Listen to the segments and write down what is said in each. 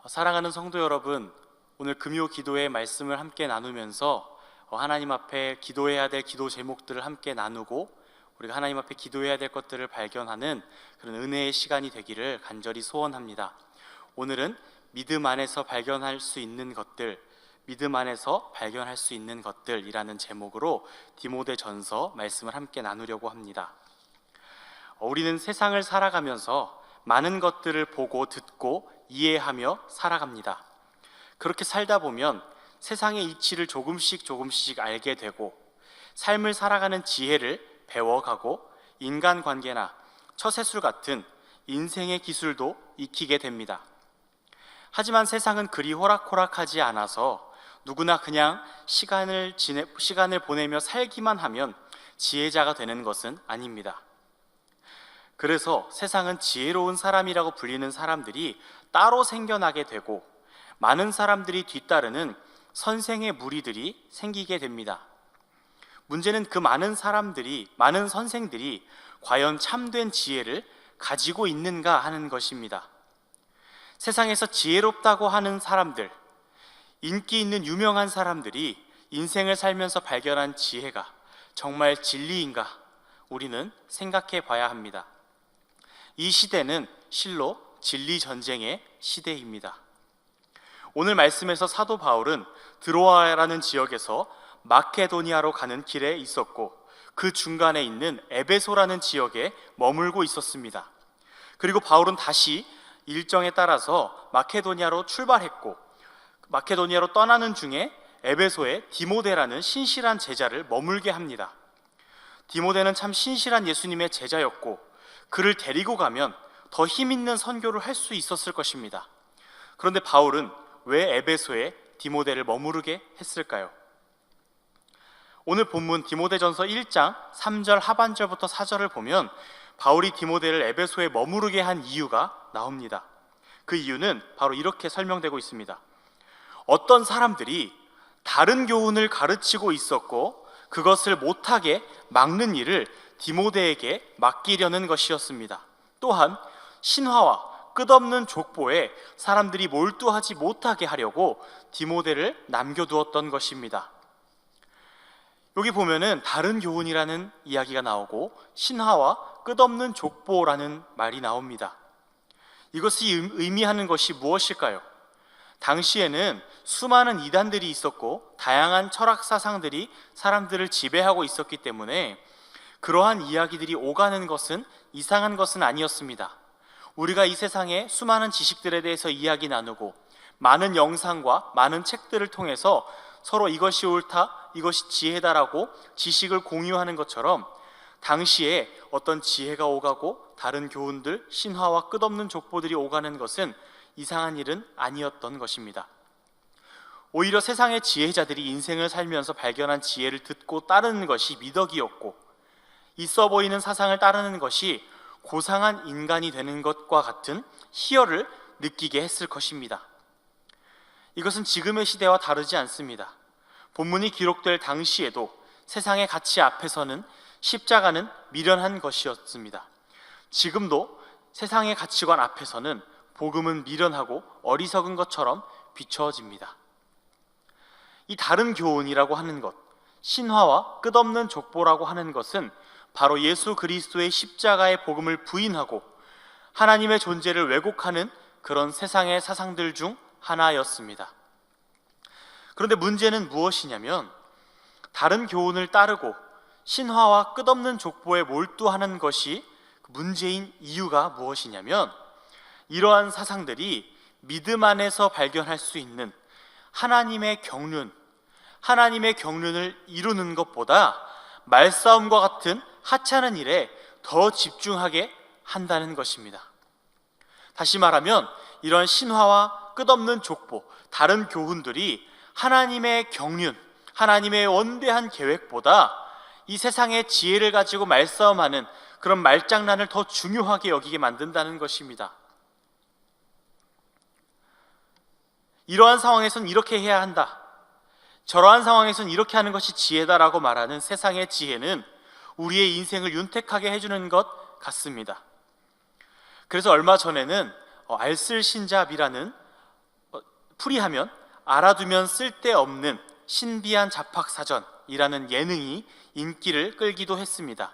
사랑하는 성도 여러분, 오늘 금요 기도의 말씀을 함께 나누면서 하나님 앞에 기도해야 될 기도 제목들을 함께 나누고 우리가 하나님 앞에 기도해야 될 것들을 발견하는 그런 은혜의 시간이 되기를 간절히 소원합니다. 오늘은 믿음 안에서 발견할 수 있는 것들, 믿음 안에서 발견할 수 있는 것들이라는 제목으로 디모데전서 말씀을 함께 나누려고 합니다. 우리는 세상을 살아가면서 많은 것들을 보고 듣고 이해하며 살아갑니다. 그렇게 살다 보면 세상의 이치를 조금씩 알게 되고 삶을 살아가는 지혜를 배워가고 인간관계나 처세술 같은 인생의 기술도 익히게 됩니다. 하지만 세상은 그리 호락호락하지 않아서 누구나 그냥 시간을 보내며 살기만 하면 지혜자가 되는 것은 아닙니다. 그래서 세상은 지혜로운 사람이라고 불리는 사람들이 따로 생겨나게 되고 많은 사람들이 뒤따르는 선생의 무리들이 생기게 됩니다. 문제는 그 많은 선생들이 과연 참된 지혜를 가지고 있는가 하는 것입니다. 세상에서 지혜롭다고 하는 사람들, 인기 있는 유명한 사람들이 인생을 살면서 발견한 지혜가 정말 진리인가? 우리는 생각해 봐야 합니다. 이 시대는 실로 진리 전쟁의 시대입니다. 오늘 말씀에서 사도 바울은 드로아라는 지역에서 마케도니아로 가는 길에 있었고 그 중간에 있는 에베소라는 지역에 머물고 있었습니다. 그리고 바울은 다시 일정에 따라서 마케도니아로 출발했고 마케도니아로 떠나는 중에 에베소에 디모데라는 신실한 제자를 머물게 합니다. 디모데는 참 신실한 예수님의 제자였고 그를 데리고 가면 더 힘있는 선교를 할 수 있었을 것입니다. 그런데 바울은 왜 에베소에 디모데를 머무르게 했을까요? 오늘 본문 디모데전서 1장 3절 하반절부터 4절을 보면 바울이 디모데를 에베소에 머무르게 한 이유가 나옵니다. 그 이유는 바로 이렇게 설명되고 있습니다. 어떤 사람들이 다른 교훈을 가르치고 있었고 그것을 못하게 막는 일을 디모데에게 맡기려는 것이었습니다. 또한 신화와 끝없는 족보에 사람들이 몰두하지 못하게 하려고 디모데를 남겨두었던 것입니다. 여기 보면은 다른 교훈이라는 이야기가 나오고 신화와 끝없는 족보라는 말이 나옵니다. 이것이 의미하는 것이 무엇일까요? 당시에는 수많은 이단들이 있었고 다양한 철학 사상들이 사람들을 지배하고 있었기 때문에 그러한 이야기들이 오가는 것은 이상한 것은 아니었습니다. 우리가 이 세상의 수많은 지식들에 대해서 이야기 나누고 많은 영상과 많은 책들을 통해서 서로 이것이 옳다, 이것이 지혜다라고 지식을 공유하는 것처럼 당시에 어떤 지혜가 오가고 다른 교훈들, 신화와 끝없는 족보들이 오가는 것은 이상한 일은 아니었던 것입니다. 오히려 세상의 지혜자들이 인생을 살면서 발견한 지혜를 듣고 따르는 것이 미덕이었고 있어 보이는 사상을 따르는 것이 고상한 인간이 되는 것과 같은 희열을 느끼게 했을 것입니다. 이것은 지금의 시대와 다르지 않습니다. 본문이 기록될 당시에도 세상의 가치 앞에서는 십자가는 미련한 것이었습니다. 지금도 세상의 가치관 앞에서는 복음은 미련하고 어리석은 것처럼 비춰집니다. 이 다른 교훈이라고 하는 것, 신화와 끝없는 족보라고 하는 것은 바로 예수 그리스도의 십자가의 복음을 부인하고 하나님의 존재를 왜곡하는 그런 세상의 사상들 중 하나였습니다. 그런데 문제는 무엇이냐면 다른 교훈을 따르고 신화와 끝없는 족보에 몰두하는 것이 문제인 이유가 무엇이냐면 이러한 사상들이 믿음 안에서 발견할 수 있는 하나님의 경륜을 이루는 것보다 말싸움과 같은 하찮은 일에 더 집중하게 한다는 것입니다. 다시 말하면 이런 신화와 끝없는 족보, 다른 교훈들이 하나님의 경륜, 하나님의 원대한 계획보다 이 세상의 지혜를 가지고 말싸움하는 그런 말장난을 더 중요하게 여기게 만든다는 것입니다. 이러한 상황에서는 이렇게 해야 한다, 저러한 상황에서는 이렇게 하는 것이 지혜다라고 말하는 세상의 지혜는 우리의 인생을 윤택하게 해주는 것 같습니다. 그래서 얼마 전에는 알쓸신잡이라는 풀이하면 알아두면 쓸데없는 신비한 잡학사전이라는 예능이 인기를 끌기도 했습니다.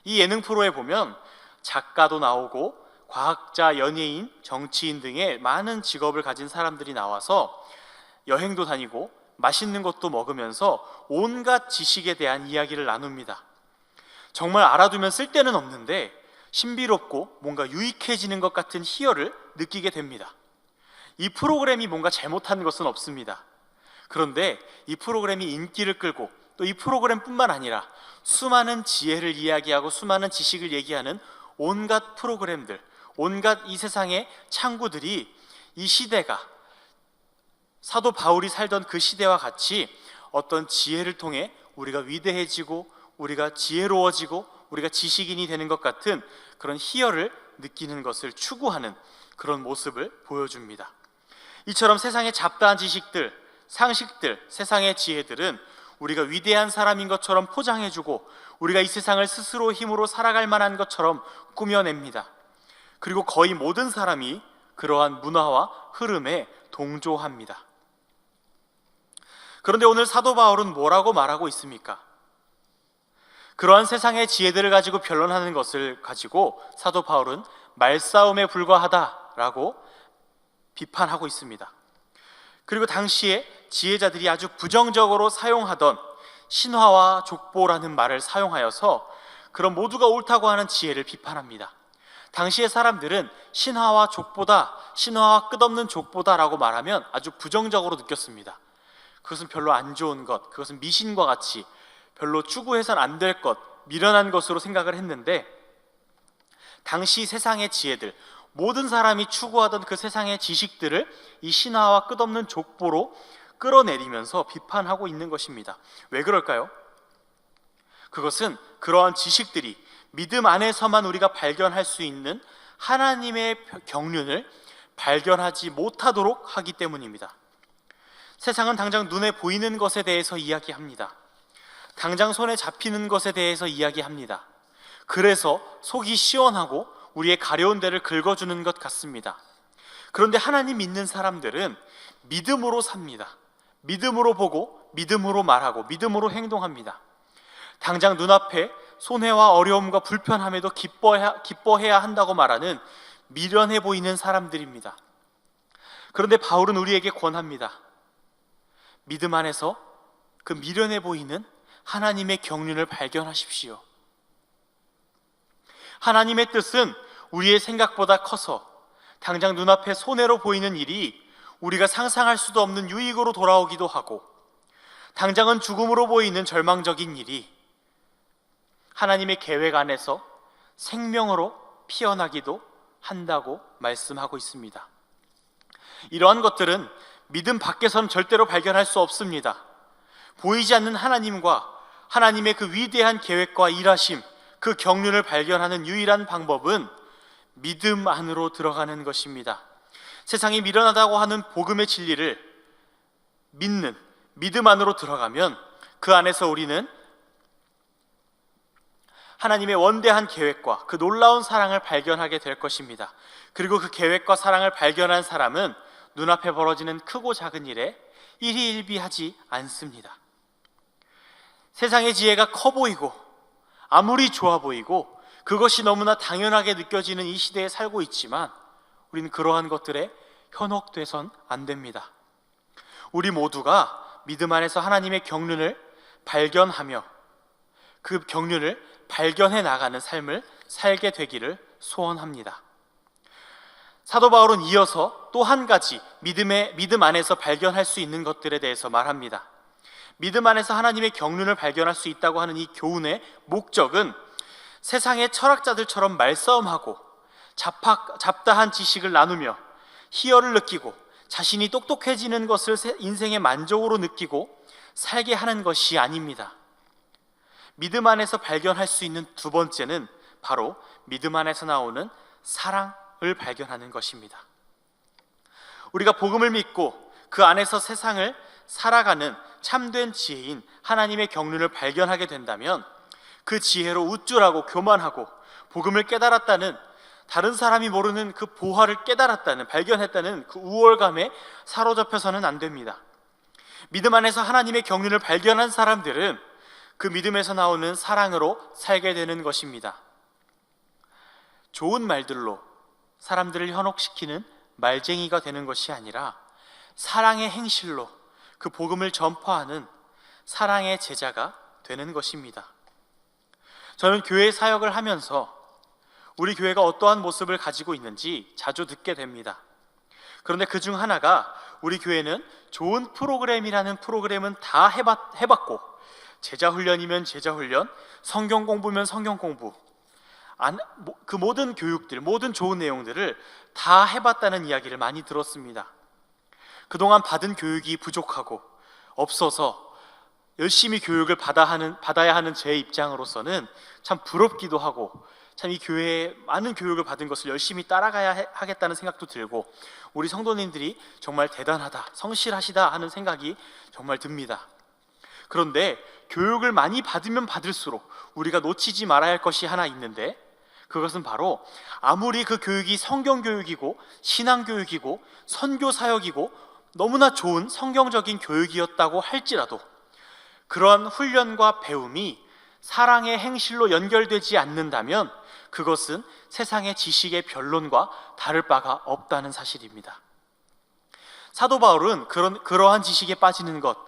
이 예능 프로에 보면 작가도 나오고 과학자, 연예인, 정치인 등의 많은 직업을 가진 사람들이 나와서 여행도 다니고 맛있는 것도 먹으면서 온갖 지식에 대한 이야기를 나눕니다. 정말 알아두면 쓸데는 없는데 신비롭고 뭔가 유익해지는 것 같은 희열을 느끼게 됩니다. 이 프로그램이 뭔가 잘못한 것은 없습니다. 그런데 이 프로그램이 인기를 끌고 또 이 프로그램뿐만 아니라 수많은 지혜를 이야기하고 수많은 지식을 얘기하는 온갖 프로그램들, 온갖 이 세상의 창구들이 이 시대가 사도 바울이 살던 그 시대와 같이 어떤 지혜를 통해 우리가 위대해지고 우리가 지혜로워지고 우리가 지식인이 되는 것 같은 그런 희열을 느끼는 것을 추구하는 그런 모습을 보여줍니다. 이처럼 세상의 잡다한 지식들, 상식들, 세상의 지혜들은 우리가 위대한 사람인 것처럼 포장해주고 우리가 이 세상을 스스로 힘으로 살아갈 만한 것처럼 꾸며냅니다. 그리고 거의 모든 사람이 그러한 문화와 흐름에 동조합니다. 그런데 오늘 사도 바울은 뭐라고 말하고 있습니까? 그러한 세상의 지혜들을 가지고 변론하는 것을 가지고 사도 바울은 말싸움에 불과하다라고 비판하고 있습니다. 그리고 당시에 지혜자들이 아주 부정적으로 사용하던 신화와 족보라는 말을 사용하여서 그런 모두가 옳다고 하는 지혜를 비판합니다. 당시의 사람들은 신화와 족보다, 신화와 끝없는 족보다라고 말하면 아주 부정적으로 느꼈습니다. 그것은 별로 안 좋은 것, 그것은 미신과 같이 별로 추구해서는 안 될 것, 미련한 것으로 생각을 했는데 당시 세상의 지혜들, 모든 사람이 추구하던 그 세상의 지식들을 이 신화와 끝없는 족보로 끌어내리면서 비판하고 있는 것입니다. 왜 그럴까요? 그것은 그러한 지식들이 믿음 안에서만 우리가 발견할 수 있는 하나님의 경륜을 발견하지 못하도록 하기 때문입니다. 세상은 당장 눈에 보이는 것에 대해서 이야기합니다. 당장 손에 잡히는 것에 대해서 이야기합니다. 그래서 속이 시원하고 우리의 가려운 데를 긁어주는 것 같습니다. 그런데 하나님 믿는 사람들은 믿음으로 삽니다. 믿음으로 보고 믿음으로 말하고 믿음으로 행동합니다. 당장 눈앞에 손해와 어려움과 불편함에도 기뻐해야 한다고 말하는 미련해 보이는 사람들입니다. 그런데 바울은 우리에게 권합니다. 믿음 안에서 그 미련해 보이는 하나님의 경륜을 발견하십시오. 하나님의 뜻은 우리의 생각보다 커서 당장 눈앞에 손해로 보이는 일이 우리가 상상할 수도 없는 유익으로 돌아오기도 하고 당장은 죽음으로 보이는 절망적인 일이 하나님의 계획 안에서 생명으로 피어나기도 한다고 말씀하고 있습니다. 이러한 것들은 믿음 밖에서는 절대로 발견할 수 없습니다. 보이지 않는 하나님과 하나님의 그 위대한 계획과 일하심, 그 경륜을 발견하는 유일한 방법은 믿음 안으로 들어가는 것입니다. 세상이 미련하다고 하는 복음의 진리를 믿는 믿음 안으로 들어가면 그 안에서 우리는 하나님의 원대한 계획과 그 놀라운 사랑을 발견하게 될 것입니다. 그리고 그 계획과 사랑을 발견한 사람은 눈앞에 벌어지는 크고 작은 일에 일희일비하지 않습니다. 세상의 지혜가 커 보이고 아무리 좋아 보이고 그것이 너무나 당연하게 느껴지는 이 시대에 살고 있지만 우리는 그러한 것들에 현혹돼선 안 됩니다. 우리 모두가 믿음 안에서 하나님의 경륜을 발견하며 그 경륜을 발견해 나가는 삶을 살게 되기를 소원합니다. 사도 바울은 이어서 또 한 가지 믿음 안에서 발견할 수 있는 것들에 대해서 말합니다. 믿음 안에서 하나님의 경륜을 발견할 수 있다고 하는 이 교훈의 목적은 세상의 철학자들처럼 말싸움하고 잡다한 지식을 나누며 희열을 느끼고 자신이 똑똑해지는 것을 인생의 만족으로 느끼고 살게 하는 것이 아닙니다. 믿음 안에서 발견할 수 있는 두 번째는 바로 믿음 안에서 나오는 사랑을 발견하는 것입니다. 우리가 복음을 믿고 그 안에서 세상을 살아가는 참된 지혜인 하나님의 경륜을 발견하게 된다면 그 지혜로 우쭐하고 교만하고 복음을 깨달았다는 다른 사람이 모르는 그 보화를 깨달았다는, 발견했다는 그 우월감에 사로잡혀서는 안 됩니다. 믿음 안에서 하나님의 경륜을 발견한 사람들은 그 믿음에서 나오는 사랑으로 살게 되는 것입니다. 좋은 말들로 사람들을 현혹시키는 말쟁이가 되는 것이 아니라 사랑의 행실로 그 복음을 전파하는 사랑의 제자가 되는 것입니다. 저는 교회 사역을 하면서 우리 교회가 어떠한 모습을 가지고 있는지 자주 듣게 됩니다. 그런데 그 중 하나가, 우리 교회는 좋은 프로그램이라는 프로그램은 다 해봤고, 제자훈련이면 제자훈련, 성경 공부면 성경 공부, 그 모든 교육들, 모든 좋은 내용들을 다 해봤다는 이야기를 많이 들었습니다. 그동안 받은 교육이 부족하고 없어서 열심히 교육을 받아야 하는 제 입장으로서는 참 부럽기도 하고, 참 이 교회에 많은 교육을 받은 것을 열심히 따라가야 하겠다는 생각도 들고, 우리 성도님들이 정말 대단하다, 성실하시다 하는 생각이 정말 듭니다. 그런데 교육을 많이 받으면 받을수록 우리가 놓치지 말아야 할 것이 하나 있는데, 그것은 바로 아무리 그 교육이 성경교육이고 신앙교육이고 선교사역이고 너무나 좋은 성경적인 교육이었다고 할지라도 그러한 훈련과 배움이 사랑의 행실로 연결되지 않는다면 그것은 세상의 지식의 변론과 다를 바가 없다는 사실입니다. 사도 바울은 그러한 지식에 빠지는 것,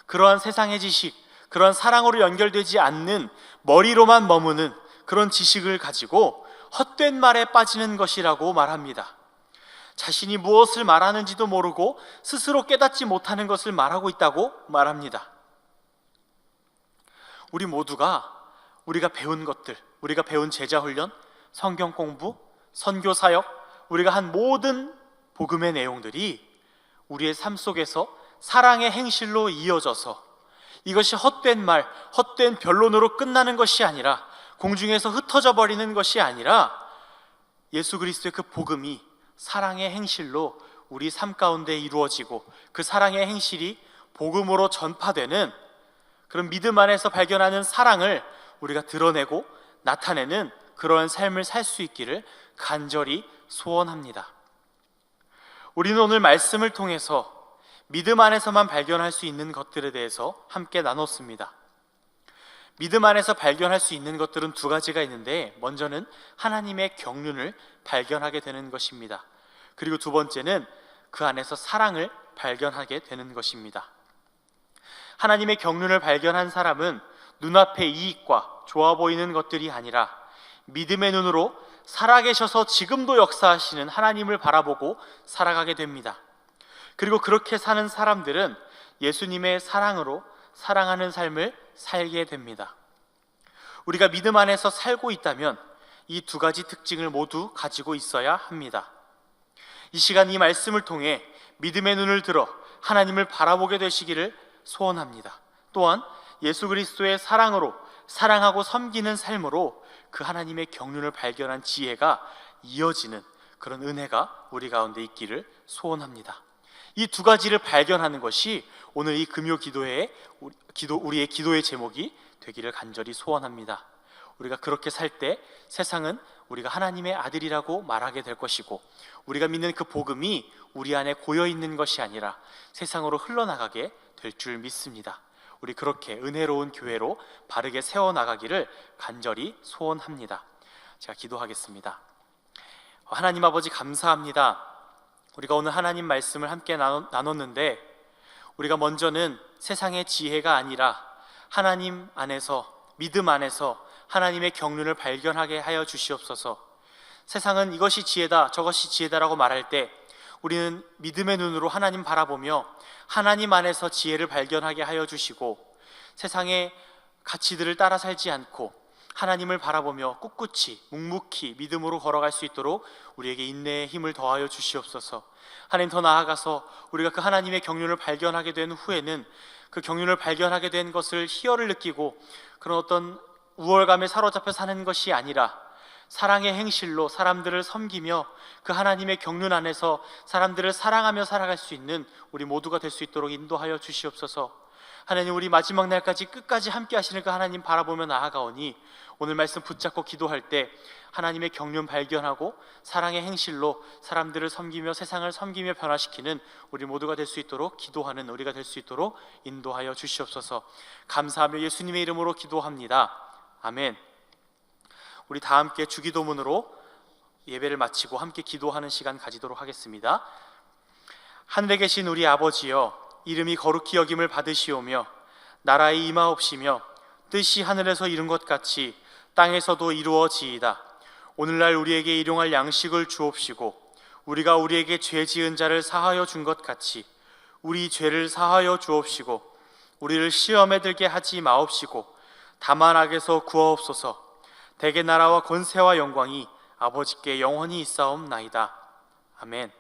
그러한 세상의 지식, 그러한 사랑으로 연결되지 않는 머리로만 머무는 그런 지식을 가지고 헛된 말에 빠지는 것이라고 말합니다. 자신이 무엇을 말하는지도 모르고 스스로 깨닫지 못하는 것을 말하고 있다고 말합니다. 우리 모두가 우리가 배운 것들, 우리가 배운 제자훈련, 성경 공부, 선교사역, 우리가 한 모든 복음의 내용들이 우리의 삶 속에서 사랑의 행실로 이어져서 이것이 헛된 말, 헛된 변론으로 끝나는 것이 아니라, 공중에서 흩어져 버리는 것이 아니라 예수 그리스도의 그 복음이 사랑의 행실로 우리 삶 가운데 이루어지고 그 사랑의 행실이 복음으로 전파되는 그런 믿음 안에서 발견하는 사랑을 우리가 드러내고 나타내는 그러한 삶을 살 수 있기를 간절히 소원합니다. 우리는 오늘 말씀을 통해서 믿음 안에서만 발견할 수 있는 것들에 대해서 함께 나눴습니다. 믿음 안에서 발견할 수 있는 것들은 두 가지가 있는데, 먼저는 하나님의 경륜을 발견하게 되는 것입니다. 그리고 두 번째는 그 안에서 사랑을 발견하게 되는 것입니다. 하나님의 경륜을 발견한 사람은 눈앞의 이익과 좋아 보이는 것들이 아니라 믿음의 눈으로 살아계셔서 지금도 역사하시는 하나님을 바라보고 살아가게 됩니다. 그리고 그렇게 사는 사람들은 예수님의 사랑으로 사랑하는 삶을 살게 됩니다. 우리가 믿음 안에서 살고 있다면 이 두 가지 특징을 모두 가지고 있어야 합니다. 이 시간 이 말씀을 통해 믿음의 눈을 들어 하나님을 바라보게 되시기를 소원합니다. 또한 예수 그리스도의 사랑으로 사랑하고 섬기는 삶으로 그 하나님의 경륜을 발견한 지혜가 이어지는 그런 은혜가 우리 가운데 있기를 소원합니다. 이 두 가지를 발견하는 것이 오늘 이 금요 기도회의 우리의 기도의 제목이 되기를 간절히 소원합니다. 우리가 그렇게 살 때 세상은 우리가 하나님의 아들이라고 말하게 될 것이고, 우리가 믿는 그 복음이 우리 안에 고여 있는 것이 아니라 세상으로 흘러나가게 될 줄 믿습니다. 우리 그렇게 은혜로운 교회로 바르게 세워나가기를 간절히 소원합니다. 제가 기도하겠습니다. 하나님 아버지, 감사합니다. 우리가 오늘 하나님 말씀을 함께 나눴는데, 우리가 먼저는 세상의 지혜가 아니라 하나님 안에서, 믿음 안에서 하나님의 경륜을 발견하게 하여 주시옵소서. 세상은 이것이 지혜다, 저것이 지혜다라고 말할 때 우리는 믿음의 눈으로 하나님 바라보며 하나님 안에서 지혜를 발견하게 하여 주시고, 세상의 가치들을 따라 살지 않고 하나님을 바라보며 꿋꿋이 묵묵히 믿음으로 걸어갈 수 있도록 우리에게 인내의 힘을 더하여 주시옵소서. 하나님, 더 나아가서 우리가 그 하나님의 경륜을 발견하게 된 후에는 그 경륜을 발견하게 된 것을 희열을 느끼고 그런 어떤 우월감에 사로잡혀 사는 것이 아니라 사랑의 행실로 사람들을 섬기며 그 하나님의 경륜 안에서 사람들을 사랑하며 살아갈 수 있는 우리 모두가 될 수 있도록 인도하여 주시옵소서. 하나님, 우리 마지막 날까지 끝까지 함께 하시는 그 하나님 바라보며 나아가오니 오늘 말씀 붙잡고 기도할 때 하나님의 경륜 발견하고 사랑의 행실로 사람들을 섬기며 세상을 섬기며 변화시키는 우리 모두가 될 수 있도록, 기도하는 우리가 될 수 있도록 인도하여 주시옵소서. 감사하며 예수님의 이름으로 기도합니다. 아멘. 우리 다 함께 주기도문으로 예배를 마치고 함께 기도하는 시간 가지도록 하겠습니다. 하늘에 계신 우리 아버지여, 이름이 거룩히 여김을 받으시오며 나라의 임하옵시며 뜻이 하늘에서 이룬 것 같이 땅에서도 이루어지이다. 오늘날 우리에게 일용할 양식을 주옵시고 우리가 우리에게 죄 지은 자를 사하여 준 것 같이 우리 죄를 사하여 주옵시고 우리를 시험에 들게 하지 마옵시고 다만 악에서 구하옵소서. 대개 나라와 권세와 영광이 아버지께 영원히 있사옵나이다. 아멘.